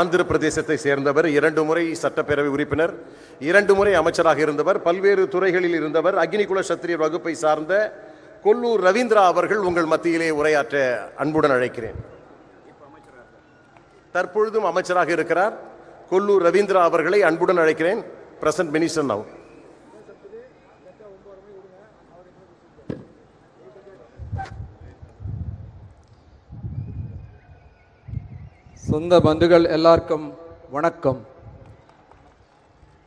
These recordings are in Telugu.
ஆந்திர பிரதேசத்தை சேர்ந்தவர், 2 முறை சட்டப்பேரவை உறுப்பினர், 2 முறை அமைச்சராக இருந்தவர், பல்வேறு துறைகளில் இருந்தவர், அக்னிகுல சத்திரியர் வகுப்பை சார்ந்த கொல்லூர் ரவீந்திரா அவர்கள் உங்கள் மத்தியிலே உரையாற்ற அன்புடன் அழைக்கிறேன். தற்பொழுதும் அமைச்சராக இருக்கிறார் கொல்லூர் ரவீந்திரா அவர்களை அன்புடன் அழைக்கிறேன். Present minister now. சொந்த பந்துகள் எல்லாருக்கும் வணக்கம்.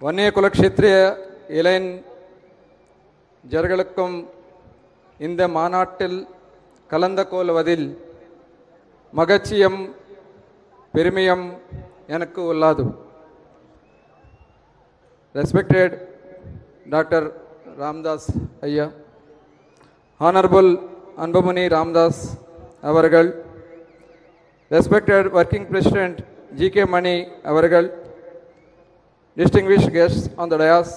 வன்னிய குலக்ஷேத்திரிய இளைஞர்களுக்கும் இந்த மாநாட்டில் கலந்து கொள்வதில் மகிழ்ச்சியும் பெருமையும் எனக்கு உள்ளது. ரெஸ்பெக்டட் டாக்டர் ராம்தாஸ் ஐயா, ஆனரபிள் அன்புமணி ராமதாஸ் அவர்கள், Respected Working President G.K. Mani Avargal, distinguished guests on the dais,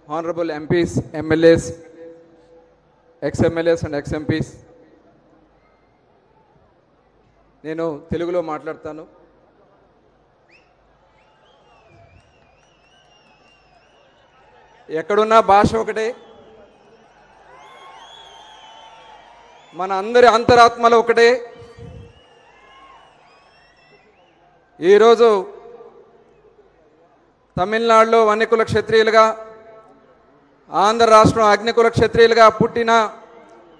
Honorable MPs, MLAs, ex-MLAs and ex-MPs. నేను తెలుగులో మాట్లాడతాను. ఎక్కడున్నా భాష ఒకటే, మన అందరి అంతరాత్మలో ఒకటే. ఈరోజు తమిళనాడులో వన్యకుల క్షత్రియులుగా, ఆంధ్ర రాష్ట్రం అగ్నికుల క్షత్రియులుగా పుట్టిన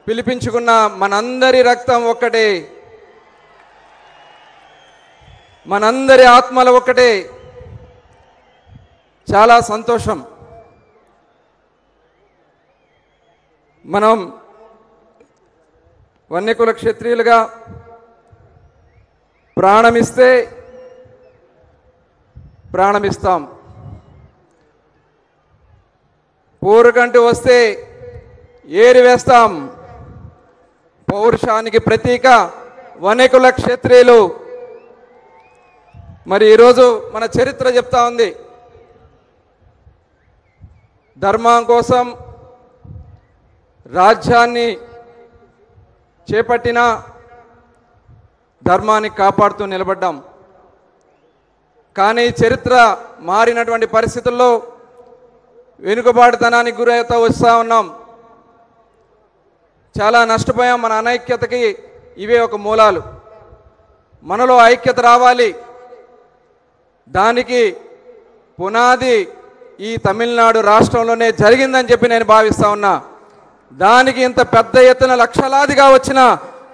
పిలిపించుకున్న మనందరి రక్తం ఒక్కటే, మనందరి ఆత్మలు ఒక్కటే. చాలా సంతోషం. మనం వన్యకుల క్షత్రియులుగా ప్రాణమిస్తే ప్రాణమిస్తాం, పోరుకంటూ వస్తే ఏరి వేస్తాం. పౌరుషానికి ప్రతీక వన్యకుల క్షత్రియులు. మరి ఈరోజు మన చరిత్ర చెప్తా ఉంది. ధర్మం కోసం రాజ్యాన్ని చేపట్టిన ధర్మాన్ని కాపాడుతూ నిలబడ్డాం. కానీ చరిత్ర మారినటువంటి పరిస్థితుల్లో వెనుకబాటుతనానికి గురవుతూ వస్తూ ఉన్నాం. చాలా నష్టపోయాం. మన అనైక్యతకి ఇవే ఒక మూలాలు. మనలో ఐక్యత రావాలి. దానికి పునాది ఈ తమిళనాడు రాష్ట్రంలోనే జరిగిందని చెప్పి నేను భావిస్తా ఉన్నా. దానికి ఇంత పెద్ద ఎత్తున లక్షలాదిగా వచ్చిన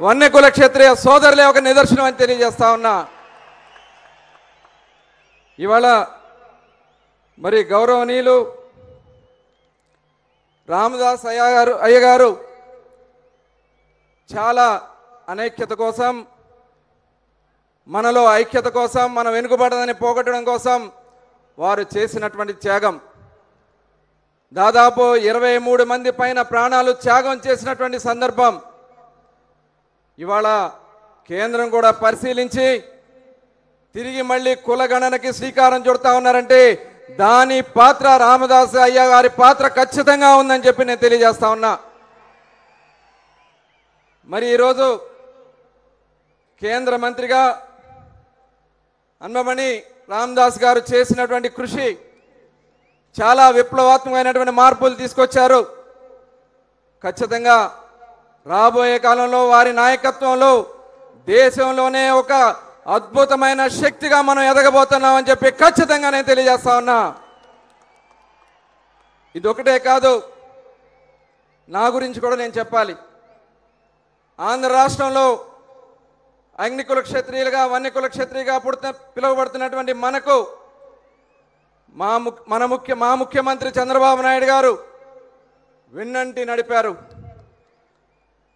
వన్యకుల క్షత్రియ సోదరులే ఒక నిదర్శనం అని తెలియజేస్తా ఉన్నా. ఇవాళ మరి గౌరవనీయులు రామదాస్ అయ్యగారు చాలా అనైక్యత కోసం, మనలో ఐక్యత కోసం, మనం వెనుకబడదని పోగొట్టడం కోసం వారు చేసినటువంటి త్యాగం. దాదాపు 23 మంది పైన ప్రాణాలు త్యాగం చేసినటువంటి సందర్భం. ఇవాళ కేంద్రం కూడా పరిశీలించి తిరిగి మళ్ళీ కులగణనకి శ్రీకారం చుడతా ఉన్నారంటే దాని పాత్ర, రామదాస్ అయ్య గారి పాత్ర ఖచ్చితంగా ఉందని చెప్పి నేను తెలియజేస్తా ఉన్నా. మరి ఈరోజు కేంద్ర మంత్రిగా అన్బమణి రామదాస్ గారు చేసినటువంటి కృషి, చాలా విప్లవాత్మకమైనటువంటి మార్పులు తీసుకొచ్చారు. ఖచ్చితంగా రాబోయే కాలంలో వారి నాయకత్వంలో దేశంలోనే ఒక అద్భుతమైన శక్తిగా మనం ఎదగబోతున్నామని చెప్పి ఖచ్చితంగా నేను తెలియజేస్తా ఉన్నా. ఇది ఒకటే కాదు, నా గురించి కూడా నేను చెప్పాలి. ఆంధ్ర రాష్ట్రంలో అగ్నికుల క్షత్రియులుగా, వన్యకుల క్షత్రియుగా పిలువబడుతున్నటువంటి మనకు మా ముఖ్యమంత్రి చంద్రబాబు నాయుడు గారు విన్నంటి నడిపారు.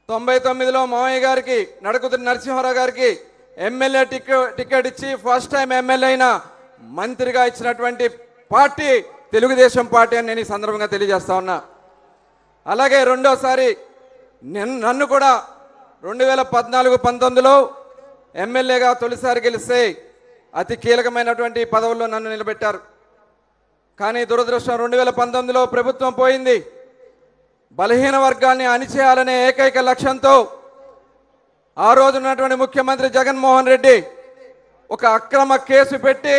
99లో మావయ్య గారికి, నడుకుతున్న నరసింహారావు గారికి ఎమ్మెల్యే టికెట్ ఇచ్చి ఫస్ట్ టైం ఎమ్మెల్యే అయిన మంత్రిగా ఇచ్చినటువంటి పార్టీ తెలుగుదేశం పార్టీ అని నేను ఈ సందర్భంగా తెలియజేస్తా ఉన్నా. అలాగే రెండోసారి నన్ను కూడా 2014-19లో ఎమ్మెల్యేగా తొలిసారి గెలిస్తే అతి కీలకమైనటువంటి పదవుల్లో నన్ను నిలబెట్టారు. కానీ దురదృష్టం 2019లో ప్రభుత్వం పోయింది. బలహీన వర్గాన్ని అణిచేయాలనే ఏకైక లక్ష్యంతో ఆ రోజు ఉన్నటువంటి ముఖ్యమంత్రి జగన్మోహన్ రెడ్డి ఒక అక్రమ కేసు పెట్టి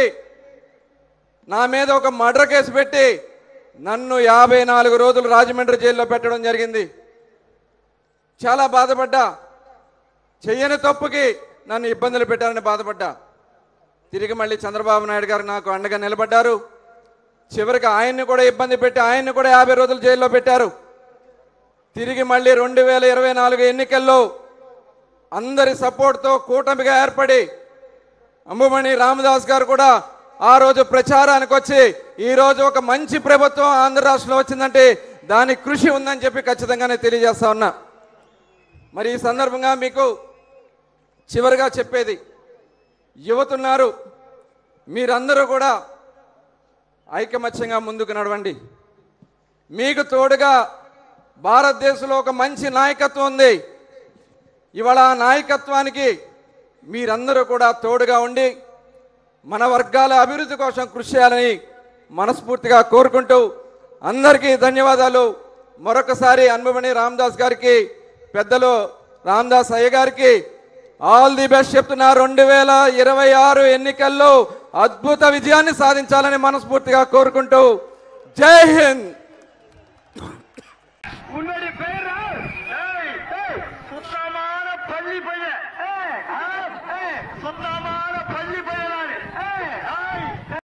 నా మీద ఒక మర్డర్ కేసు పెట్టి నన్ను 54 రోజులు రాజమండ్రి జైల్లో పెట్టడం జరిగింది. చాలా బాధపడ్డా. చెయ్యని తప్పుకి నన్ను ఇబ్బందులు పెట్టారని బాధపడ్డా. తిరిగి మళ్ళీ చంద్రబాబు నాయుడు గారు నాకు అండగా నిలబడ్డారు. చివరికి ఆయన్ని కూడా ఇబ్బంది పెట్టి ఆయన్ని కూడా 50 రోజులు జైల్లో పెట్టారు. తిరిగి మళ్ళీ 2024 ఎన్నికల్లో అందరి సపోర్ట్తో కూటమిగా ఏర్పడి అంబుమణి రామదాస్ గారు కూడా ఆ రోజు ప్రచారానికి వచ్చి ఈ రోజు ఒక మంచి ప్రభుత్వం ఆంధ్ర రాష్ట్రంలో వచ్చిందంటే దానికి కృషి ఉందని చెప్పి ఖచ్చితంగానే తెలియజేస్తా ఉన్నా. మరి ఈ సందర్భంగా మీకు చివరిగా చెప్పేది, యువతున్నారు, మీరందరూ కూడా ఐకమత్యంగా ముందుకు నడవండి. మీకు తోడుగా భారతదేశంలో ఒక మంచి నాయకత్వం ఉంది. ఇవాళ ఆ నాయకత్వానికి మీరందరూ కూడా తోడుగా ఉండి మన వర్గాల అభివృద్ధి కోసం కృషి చేయాలని మనస్ఫూర్తిగా కోరుకుంటూ అందరికీ ధన్యవాదాలు. మరొకసారి అంబుమణి రామదాస్ గారికి, పెద్దలు రామదాస్ అయ్య గారికి ఆల్ ది బెస్ట్ చెప్తున్నా. 2026 ఎన్నికల్లో అద్భుత విజయాన్ని సాధించాలని మనస్ఫూర్తిగా కోరుకుంటూ జై హింద్.